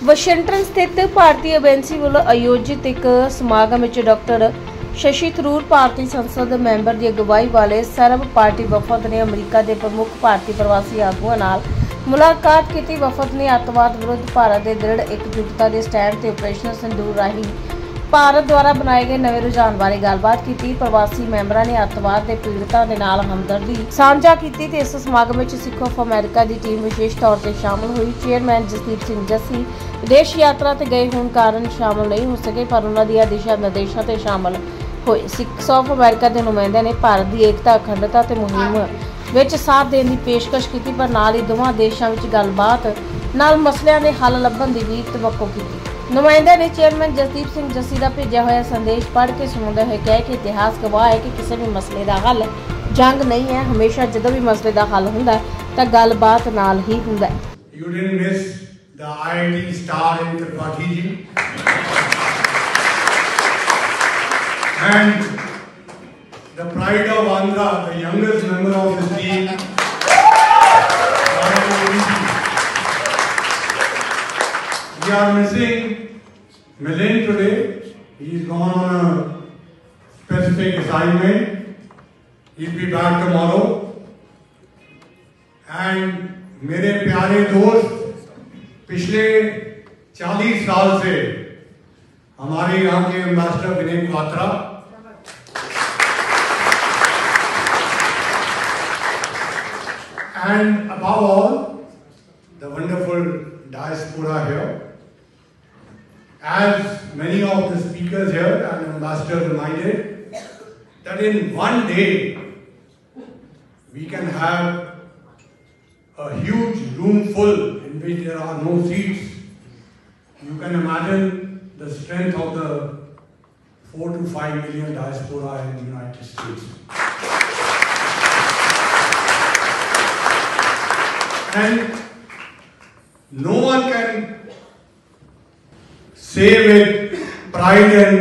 Washington ਸਥਿਤ ਭਾਰਤੀ agency ਵੱਲੋਂ ਆਯੋਜਿਤ ਇੱਕ ਸਮਾਗਮ ਵਿੱਚ ਡਾਕਟਰ ਸ਼ਸ਼ੀ ਥਰੂਰ ਭਾਰਤੀ ਸੰਸਦ ਮੈਂਬਰ ਦੀ ਅਗਵਾਈ ਵਾਲੇ ਸਰਬ ਪਾਰਟੀ ਵਫਦ ਨੇ ਅਮਰੀਕਾ ਦੇ ਪ੍ਰਮੁੱਖ ਭਾਰਤੀ ਪ੍ਰਵਾਸੀ ਆਗੂਆਂ ਨਾਲ ਮੁਲਾਕਾਤ ਕੀਤੀ। ਵਫਦ ਨੇ ਅੱਤਵਾਦ ਵਿਰੁੱਧ ਭਾਰਤ ਦੇ ਦ੍ਰਿੜ ਇਕਜੁੱਟਤਾ ਦੇ ਸਟੈਂਡ ਤੇ ਆਪਰੇਸ਼ਨ ਸਿੰਦੂਰ ਰਾਹੀਂ ਭਾਰਤ ਦੁਆਰਾ ਬਣਾਏ ਗਏ ਨਵੇਂ ਰੁਝਾਨ ਬਾਰੇ ਗੱਲਬਾਤ ਕੀਤੀ। ਪ੍ਰਵਾਸੀ ਮੈਂਬਰਾਂ ਨੇ ਅੱਤਵਾਦ ਦੇ ਪੀੜਤਾਂ ਦੇ ਨਾਲ ਹਮਦਰਦੀ ਸਾਂਝਾ ਕੀਤੀ ਤੇ ਇਸ ਸਮਾਗਮ ਵਿੱਚ ਸਿੱਖ ਆਫ ਅਮਰੀਕਾ ਦੀ ਟੀਮ ਵਿਸ਼ੇਸ਼ ਤੌਰ ਤੇ ਸ਼ਾਮਲ ਹੋਈ। ਚੇਅਰਮੈਨ ਜਸਦੀਪ ਸਿੰਘ ਜੱਸੀ ਵਿਦੇਸ਼ ਯਾਤਰਾ ਤੇ ਗਏ ਹੋਣ ਕਾਰਨ ਸ਼ਾਮਲ ਨਹੀਂ ਹੋ ਸਕੇ, ਪਰ ਉਹਨਾਂ ਦੀਆਂ ਦਿਸ਼ਾ ਨਿਰਦੇਸ਼ਾਂ ਤੇ ਸ਼ਾਮਲ ਹੋਏ। ਸਿੱਖ ਆਫ ਅਮਰੀਕਾ ਦੇ ਨੁਮਾਇੰਦਿਆਂ ਨੇ ਭਾਰਤ ਦੀ ਏਕਤਾ, ਅਖੰਡਤਾ ਤੇ ਮੁਹਿੰਮ ਵਿੱਚ ਸਾਥ ਦੇਣ ਦੀ ਪੇਸ਼ਕਸ਼ ਕੀਤੀ, ਪਰ ਨਾਲ ਹੀ ਦੋਵਾਂ ਦੇਸ਼ਾਂ ਵਿੱਚ ਗੱਲਬਾਤ ਨਾਲ ਮਸਲਿਆਂ ਦੇ ਹੱਲ ਲੱਭਣ ਦੀ ਵੀ ਤਵੱਕੋ ਕੀਤੀ। ਨੁਮਾਇੰਦਿਆਂ ਨੇ ਚੇਅਰਮੈਨ ਜਸਦੀਪ ਸਿੰਘ ਜੱਸੀ ਦਾ ਭੇਜਿਆ ਹੋਇਆ ਸੰਦੇਸ਼ ਪੜ੍ਹ ਕੇ ਸੁਣਾਉਂਦੇ ਹੋਏ ਕਿਹਾ ਕਿ ਇਤਿਹਾਸ ਗਵਾਹ ਹੈ ਕਿ ਕਿਸੇ ਵੀ ਮਸਲੇ ਦਾ ਹੱਲ ਜੰਗ ਨਹੀਂ ਹੈ। ਹਮੇਸ਼ਾ ਜਦੋਂ ਵੀ ਮਸਲੇ ਦਾ ਹੱਲ ਹੁੰਦਾ ਤਾਂ ਗੱਲਬਾਤ ਨਾਲ ਹੀ ਹੁੰਦਾ ਹੈ। You didn't miss the IIT star in Tripathi ji. And the pride of Andhra, the youngest member of this team, we are missing Milind today. He is gone on a specific assignment. He will be back tomorrow. And मेरे प्यारे दोस्त, पिछले 40 साल से हमारे यहाँ के ambassador Vinay Kwatra, and above all the wonderful diaspora here. As many of the speakers here and ambassador reminded that in one day we can have a huge room full in which there are no seats. You can imagine the strength of the 4 to 5 million diaspora in the United States. And no one can say with pride and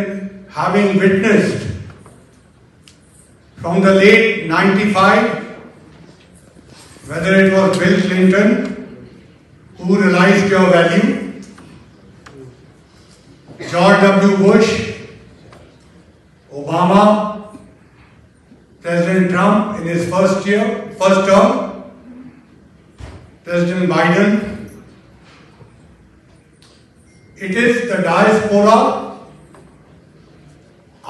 having witnessed from the late 95, whether it was Bill Clinton who realized your value, George W. Bush, Obama, President Trump in his first term, President Biden. It is the diaspora,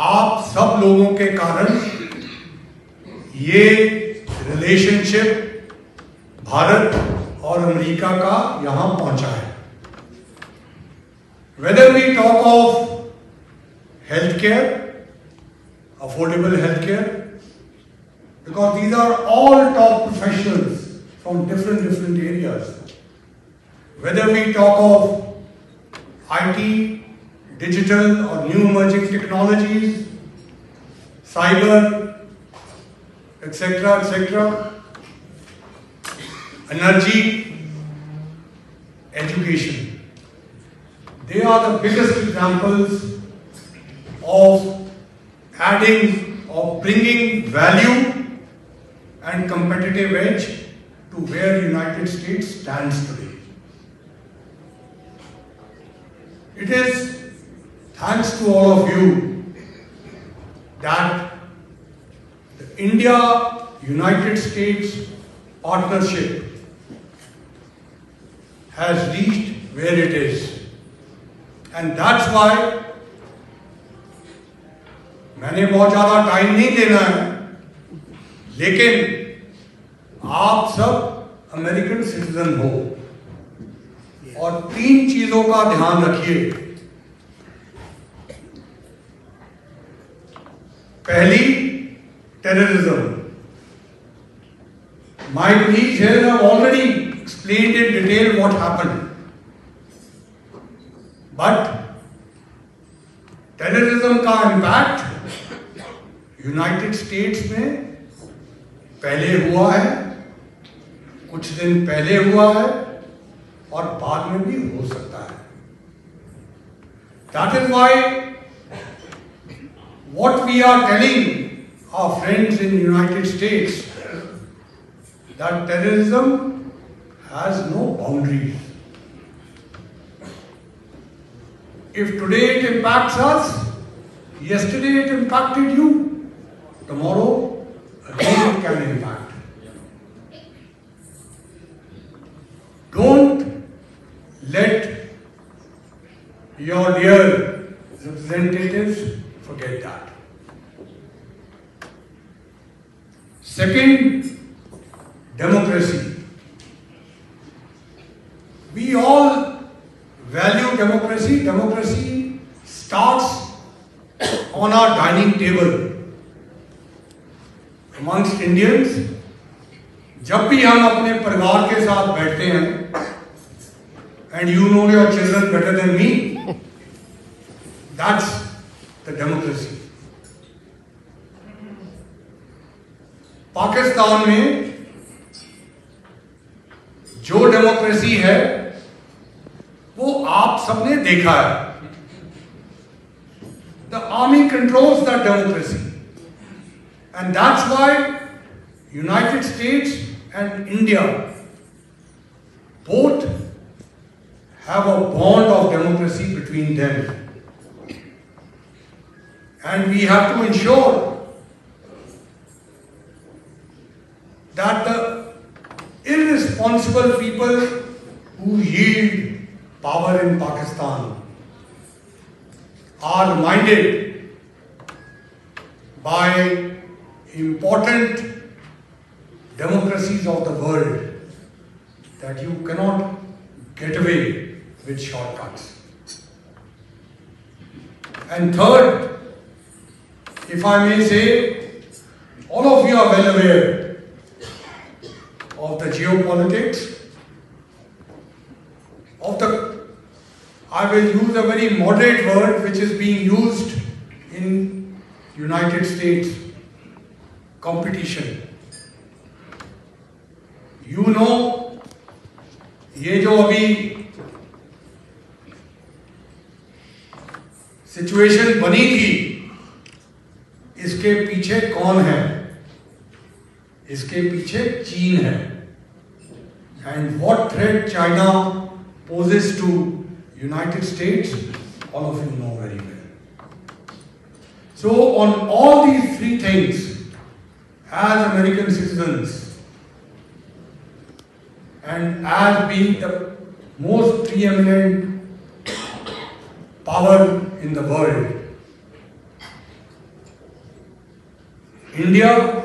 आप सब लोगों के कारण ये relationship Bharat और America का यहाँ पहुँचा है। Whether we talk of healthcare, affordable healthcare, because these are all top professionals from different areas. Whether we talk of IT, digital or new emerging technologies, cyber, etc., energy, education. They are the biggest examples of bringing value and competitive edge to where the United States stands today. It is thanks to all of you that the India-United States partnership has reached where it is. And that's why मैंने बहुत ज़्यादा time नहीं देना है, लेकिन आप सब American citizen हो और 3 चीज़ों का ध्यान रखिए। पहली, terrorism. My colleagues here have already explained in detail what happened. But terrorism का इम्पैक्ट यूनाइटेड स्टेट्स में पहले हुआ है, कुछ दिन पहले हुआ है और बाद में भी हो सकता है। That is why what we are telling our friends in United States that terrorism has no boundaries. if today it impacts us, yesterday it impacted you, tomorrow again it can impact. Don't let your dear representatives forget that. Second, democracy. We all value democracy. Democracy starts on our dining table. Amongst Indians, जब भी हम अपने परिवार के साथ बैठते हैं, and you know your children better than me, that's the democracy. Pakistan में जो डेमोक्रेसी है वो आप सबने देखा है. The army controls that democracy, and that's why United States and India both have a bond of democracy between them, and we have to ensure that the irresponsible people who yield power in Pakistan are reminded by important democracies of the world that you cannot get away with shortcuts. And third, if I may say, all of you are well aware of the geopolitics, I will use a very moderate word which is being used in United States, competition. You know, ये जो अभी situation बनी थी, इसके पीछे कौन है? इसके पीछे चीन है. And what threat China poses to United States, all of you know very well. So on all these three things, as American citizens and as being the most preeminent power in the world, India